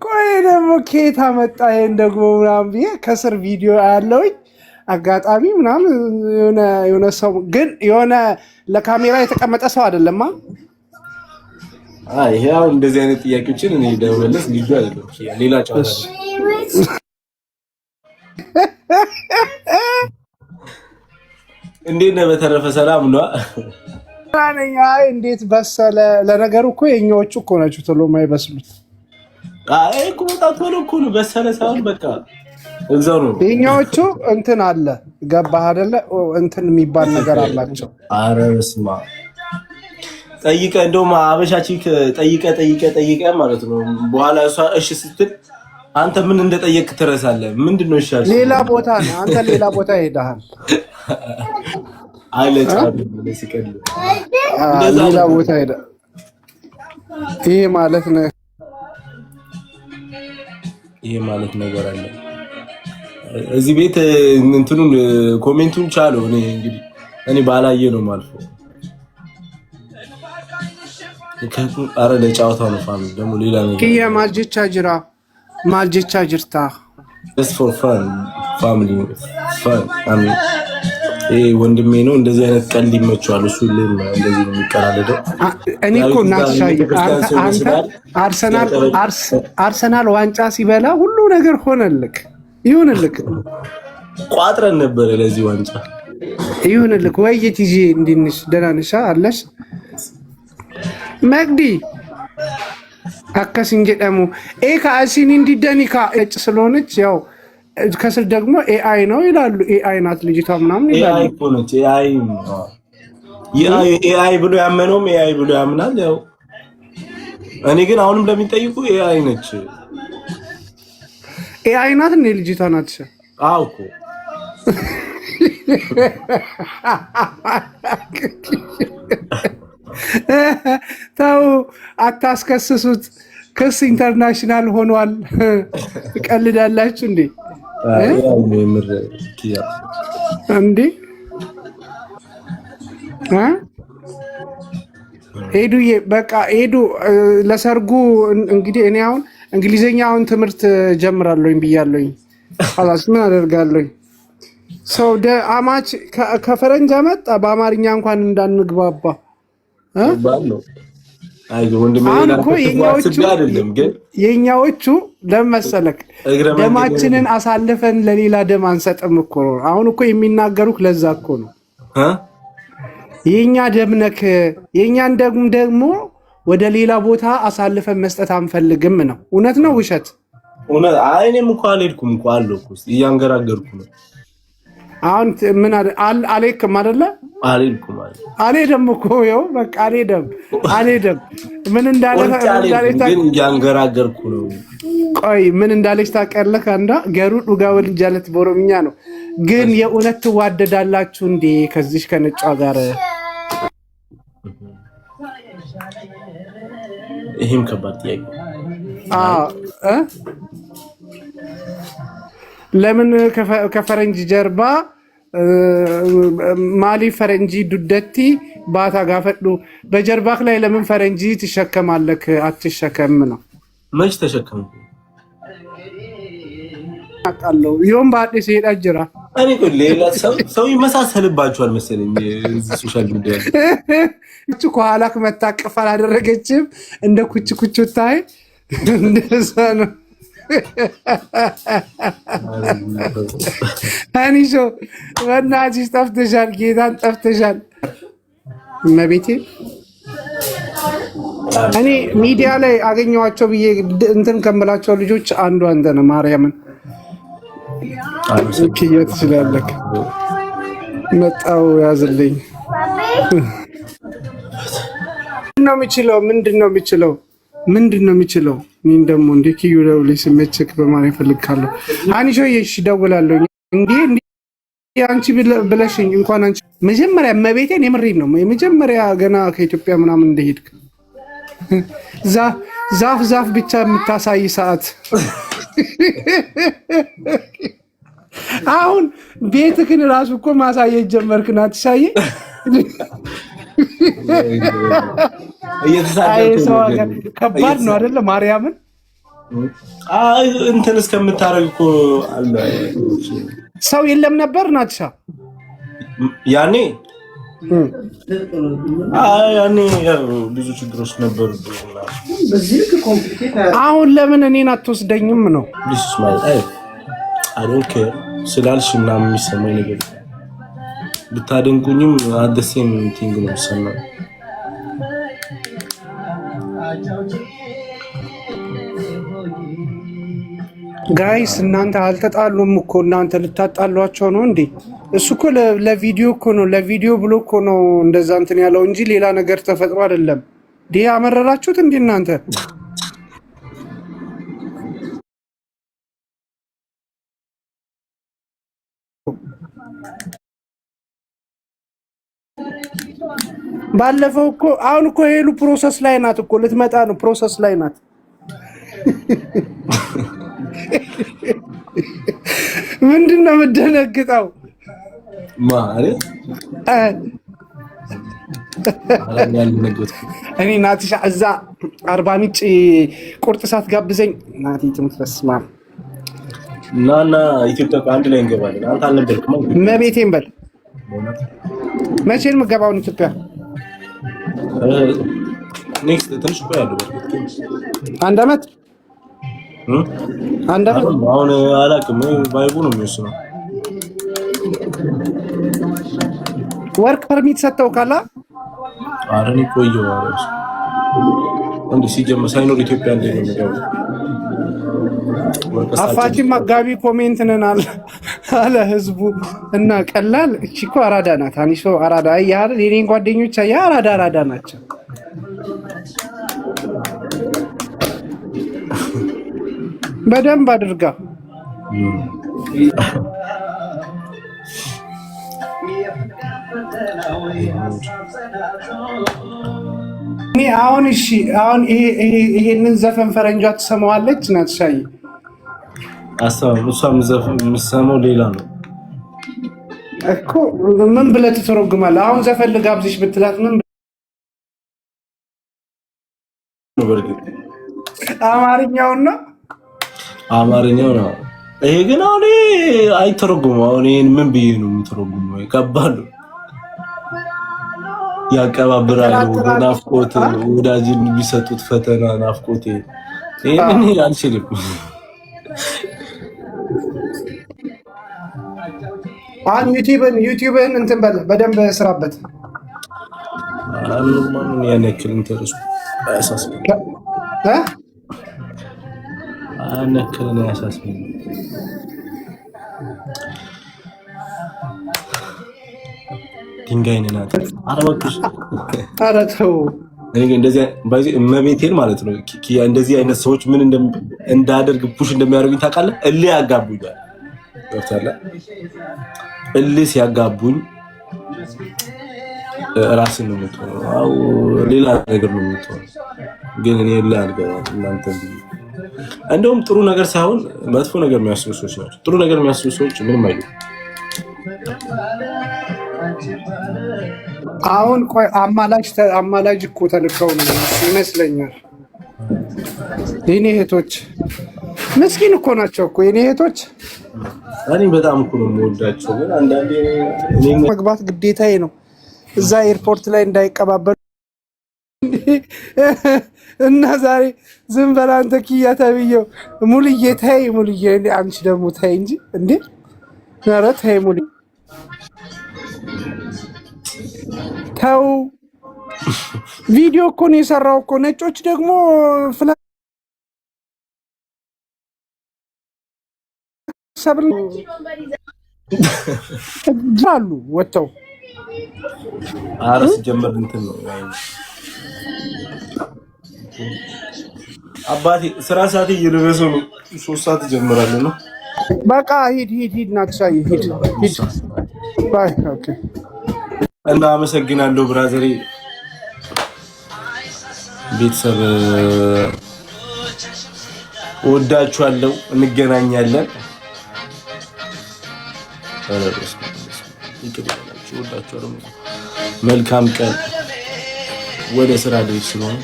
ቆይ ደግሞ ከየት አመጣ ይሄን ደግሞ ምናምን ብዬ ከስር ቪዲዮ ያለውኝ አጋጣሚ ምናምን የሆነ ሰው ግን የሆነ ለካሜራ የተቀመጠ ሰው አይደለማ። ይሄ አሁን እንደዚህ አይነት ጥያቄዎችን እኔ ደመለስ ልዩ አይደለም። ሌላ ጨዋታ እንዴት ነው? በተረፈ ሰላም ነው። አይ እንዴት በሰለ። ለነገሩ እኮ የኛዎቹ እኮ ናቸው ቶሎ የማይበስሉት። አይ እኮ ቶሎ እኮ ነው በሰለ ሳይሆን በቃ እዛው ነው። የኛዎቹ እንትን አለ ገባህ አይደለ? እንትን የሚባል ነገር አላቸው። ኧረ በስመ አብ ጠይቀ እንደውም አበሻቺክ ጠይቀ ማለት ነው። በኋላ እሷ እሺ ስትል አንተ ምን እንደጠየቅ ትረሳለህ። ምንድነው ይሻል? ሌላ ቦታ ነው አንተ ሌላ ቦታ ሄደሃል። አይለጫ ለሲቀል ሌላ ቦታ ሄደ። ይሄ ማለት ነገር አለ እዚህ ቤት እንትኑን ኮሜንቱን ቻለው። እኔ ባላየ ነው ማልፎ አረ ለጫወታው ነው ፋሚሊ ደግሞ ሌላ ነገር ከየ ማልጀቻ ጅርታ just for fun family fun ወንድሜ ነው። እንደዚህ አይነት ቀልድ ይመቸዋል እሱ ለም እንደዚህ ነው የሚቀራለደው። እኔ እኮ ናትሻይ አርሰናል ዋንጫ ሲበላ ሁሉ ነገር ሆነልክ ይሁንልክ። ቋጥረን ነበር ለዚህ ዋንጫ ይሁንልክ። ወይ የቲጂ እንዲንሽ ደህና ነሽ አለሽ መግዲ አከስ እንጀደሙ ካሲን እንዲደኒካ እጭ ስለሆነች ያው ከስር ደግሞ ኤአይ ነው ይላሉ። ኤአይ ናት ልጅቷ ምናምን ይላሉ። ኤአይ እኮ ነች። ኤአይ ብሎ ያመነውም ኤአይ ብሎ ያምናል። ያው እኔ ግን አሁንም ለሚጠይቁ ኤአይ ነች። ኤአይ ናት እንዴ ልጅቷ ናት? አዎ እኮ ተው አታስከስሱት። ክስ ኢንተርናሽናል ሆኗል። ትቀልዳላችሁ እንዴ? እንዴ ሄዱዬ በቃ ሄዱ ለሰርጉ። እንግዲህ እኔ አሁን እንግሊዘኛውን ትምህርት ጀምራለሁኝ ብያለሁኝ። ኋላስ ምን አደርጋለሁኝ? ሰው አማች ከፈረንጅ አመጣ በአማርኛ እንኳን እንዳንግባባ የኛዎቹ ለመሰለክ ደማችንን አሳልፈን ለሌላ ደም አንሰጥም እኮ ነው። አሁን እኮ የሚናገሩክ ለዛ እኮ ነው። የኛ ደም ነክ የኛን ደግሞ ወደ ሌላ ቦታ አሳልፈን መስጠት አንፈልግም ነው። እውነት ነው ውሸት? እውነት። እኔም እኮ አልሄድኩም እኮ አለሁ እኮ እያንገራገርኩ ነው። አሁን ምን አልሄድክም አይደለ? አልሄድኩም አልሄድም እኮ ይኸው በቃ አልሄድም። ምን እንዳለ ግን እያንገራገርኩ ነው። ቆይ ምን እንዳለች ታውቂያለህ? አንዷ ገሩ ዱጋ ወልጃለት በኦሮምኛ ነው። ግን የእውነት ትዋደዳላችሁ እንዴ ከዚህ ከነጯ ጋር? ይሄም ከባድ ጥያቄ። ለምን ከፈረንጅ ጀርባ ማሊ ፈረንጂ ዱደቲ ባታ ጋፈዱ በጀርባክ ላይ ለምን ፈረንጂ ትሸከማለክ? አትሸከም ነው። መች ተሸከም አቃለው ይሁን ባዲ ሲሄድ አጅራ እኔ እኮ ሌላ ሰው ይመሳሰልባችኋል መሰለኝ እዚህ ሶሻል ሚዲያ እቺ ከኋላክ መታቀፍ አላደረገችም እንደ ኩች ታይ እንደዛ ነው። አንይሾ ወናጂስ ጠፍተሻል፣ ጌታን ጠፍተሻል። መቤቴ እኔ ሚዲያ ላይ አገኘዋቸው ብዬ እንትን ከምላቸው ልጆች አንዱ አንተ ነህ። ማርያምን እኪየት ስላለክ መጣው ያዝልኝ። ምንድን ነው የሚችለው? ምን ደግሞ እንደ ኪዩ ደውለሽ ስሜትክ በማርያም ፈልካለሁ። አንቺ እሺ ደውላለሁ። እንዴ አንቺ ብለሽኝ እንኳን አንቺ መጀመሪያ መቤቴን የምሬን ነው የመጀመሪያ ገና ከኢትዮጵያ ምናምን እንደሄድክ ዛፍ ብቻ የምታሳይ ሰዓት አሁን ቤትክን ራሱ እኮ ማሳየት ጀመርክ። ናት ሳይ ከባድ ነው አይደለ? ማርያምን እንትን እስከምታረግ እኮ አለ ሰው የለም ነበር ናትሻ ያኔ ያኔ ብዙ ችግሮች ነበሩ። አሁን ለምን እኔን አትወስደኝም ነው ስላልሽ ምናምን የሚሰማኝ ነገር ብታደንቁኝም አደሴም ቲንግ ነው የሚሰማኝ። ጋይስ እናንተ አልተጣሉም እኮ እናንተ ልታጣሏቸው ነው እንዴ? እሱ እኮ ለቪዲዮ እኮ ነው፣ ለቪዲዮ ብሎ እኮ ነው እንደዛ እንትን ያለው እንጂ ሌላ ነገር ተፈጥሮ አይደለም። ዲያ አመረራችሁት እንዴ እናንተ? ባለፈው እኮ አሁን እኮ ሄሉ ፕሮሰስ ላይ ናት እኮ ልትመጣ ነው። ፕሮሰስ ላይ ናት። ምንድን ነው የምትደነግጠው? ማለት እኔ ናትሻ እዛ አርባ ምንጭ ቁርጥ ሳትጋብዘኝ ናቲ ትምትበስማ እና ኢትዮጵያ አንድ ላይ እንገባለን። አንተ አልነበርክም? መቤቴን በል መቼ ነው የምገባውን ኢትዮጵያ? ኔክስት ትንሽ ቆይ ያለው አንድ አመት አሁን አላውቅም። ቫይቡ ነው የሚወስነው። ወርክ ፐርሚት ሰጥተው ካላ አረን ቆየው ማለት እንዴ ሲጀመር ሳይኖር ኢትዮጵያ እንደ ነው የሚገባው። አፋችን መጋቢ ኮሜንት ነን አለ ህዝቡ እና ቀላል እቺ እኮ አራዳ ናት። አኒሶ አራዳ ያያል የኔን ጓደኞች ያ አራዳ ናቸው። በደንብ አድርጋ እኔ አሁን እሺ አሁን ይሄንን ዘፈን ፈረንጇ ትሰማዋለች ናትሻዬ? እሷም ዘፈን የምትሰማው ሌላ ነው እኮ። ምን ብለህ ትተረጉማለህ? አሁን ዘፈን ልጋብዝሽ ብትላት ምን በርግጥ አማርኛው ነው። ይሄ ግን አሁን አይተረጉም። አሁን ይሄን ምን ብዬ ነው የምተረጉመው? ከባድ ነው። ያቀባብራሉ ናፍቆት ወዳጅን ቢሰጡት ፈተና ናፍቆት። ይሄን አልችልም። አሁን ዩቲዩብን እንትን በል በደንብ ስራበት። ማን ያነክል ኢንተረስ አያሳስብም አነክል ነው ያሳስብም። ድንጋይ ነናት አረባክሽ አረተው እኔ እንደዚህ ባይዚ እመቤቴን ማለት ነው። ኪያ እንደዚህ አይነት ሰዎች ምን እንዳደርግ ፑሽ እንደሚያደርጉኝ ታውቃለህ? እልህ ያጋቡኝ ገብታለህ? እልህ ሲያጋቡኝ ራስን ነው የምትሆነው። አው ሌላ ነገር ነው የምትሆነው። ግን እኔ እልህ አልገባም። እናንተ እንደውም ጥሩ ነገር ሳይሆን መጥፎ ነገር የሚያስቡ ሰዎች ናቸው። ጥሩ ነገር የሚያስቡ ሰዎች ምንም አይሉም። አሁን ቆይ አማላጅ እኮ ተልከው ነው ይመስለኛል። የኔ እህቶች ምስኪን እኮ ናቸው እኮ የኔ እህቶች። እኔ በጣም እኮ ነው የምወዳቸው። ግን አንዳንዴ እኔ መግባት ግዴታዬ ነው እዛ ኤርፖርት ላይ እንዳይቀባበሉ እና ዛሬ ዝም በላ አንተ ኪያ ተብዬው ሙሉዬ ተይ ሙሉዬ፣ አንቺ ደግሞ ተይ እንጂ እንዴ! ኧረ ተይ ሙሉዬ ተው። ቪዲዮ እኮ ነው የሰራው እኮ። ነጮች ደግሞ አሉ ወጥተው አረስ ጀመር እንትን ነው አባቴ ስራ ሰዓት እየደረሰ ነው። 3 ሰዓት ጀምራለሁ ነው። በቃ ሂድ ናትሻዬ ሂድ። ባይ ኦኬ። እና አመሰግናለሁ ብራዘሬ። ቤተሰብ ወዳችኋለሁ። እንገናኛለን። መልካም ቀን። ወደ ስራ ልጅ ስለሆነ